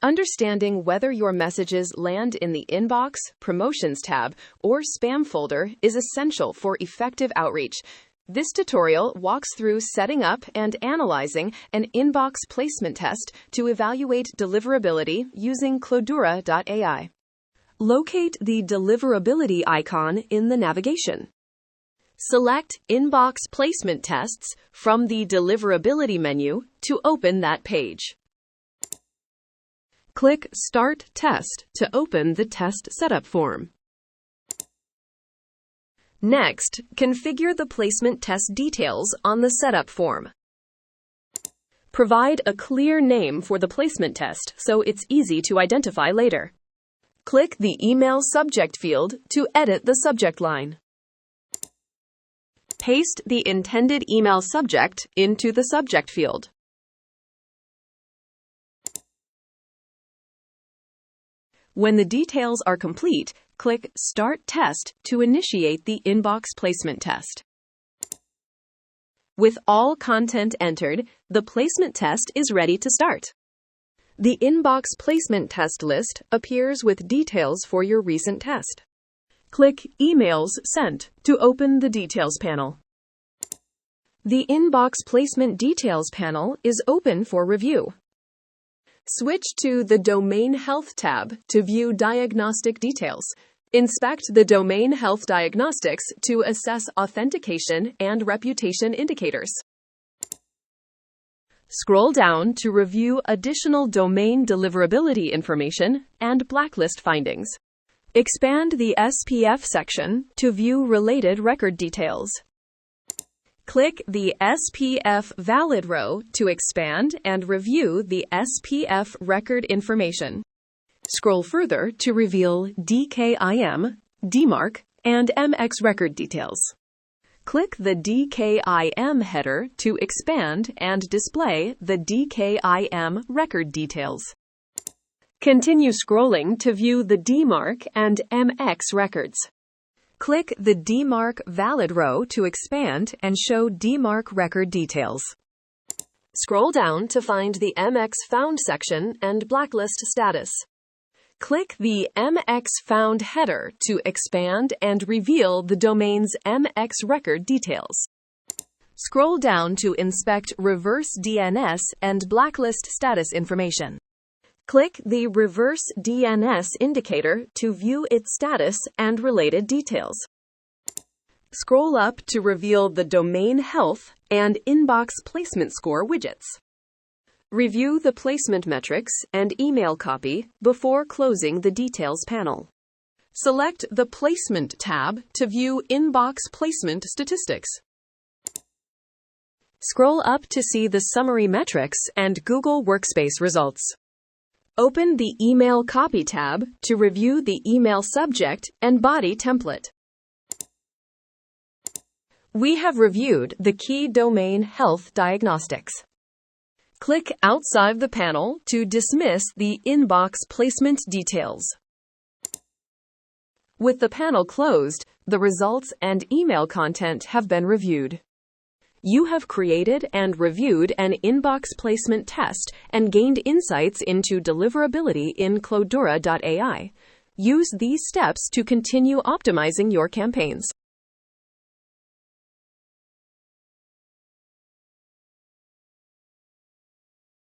Understanding whether your messages land in the Inbox, Promotions tab, or Spam folder is essential for effective outreach. This tutorial walks through setting up and analyzing an inbox placement test to evaluate deliverability using Clodura.AI. Locate the deliverability icon in the navigation. Select Inbox Placement Tests from the Deliverability menu to open that page. Click Start Test to open the test setup form. Next, configure the placement test details on the setup form. Provide a clear name for the placement test so it's easy to identify later. Click the Email Subject field to edit the subject line. Paste the intended email subject into the subject field. When the details are complete, click Start Test to initiate the inbox placement test. With all content entered, the placement test is ready to start. The inbox placement test list appears with details for your recent test. Click Emails Sent to open the Details panel. The Inbox Placement Details panel is open for review. Switch to the Domain Health tab to view diagnostic details. Inspect the Domain Health diagnostics to assess authentication and reputation indicators. Scroll down to review additional domain deliverability information and blacklist findings. Expand the SPF section to view related record details. Click the SPF Valid row to expand and review the SPF record information. Scroll further to reveal DKIM, DMARC, and MX record details. Click the DKIM header to expand and display the DKIM record details. Continue scrolling to view the DMARC and MX records. Click the DMARC Valid row to expand and show DMARC record details. Scroll down to find the MX Found section and blacklist status. Click the MX Found header to expand and reveal the domain's MX record details. Scroll down to inspect reverse DNS and blacklist status information. Click the Reverse DNS indicator to view its status and related details. Scroll up to reveal the Domain Health and Inbox Placement Score widgets. Review the placement metrics and email copy before closing the Details panel. Select the Placement tab to view inbox placement statistics. Scroll up to see the Summary Metrics and Google Workspace results. Open the Email Copy tab to review the email subject and body template. We have reviewed the key domain health diagnostics. Click outside the panel to dismiss the inbox placement details. With the panel closed, the results and email content have been reviewed. You have created and reviewed an inbox placement test and gained insights into deliverability in Clodura.AI. Use these steps to continue optimizing your campaigns.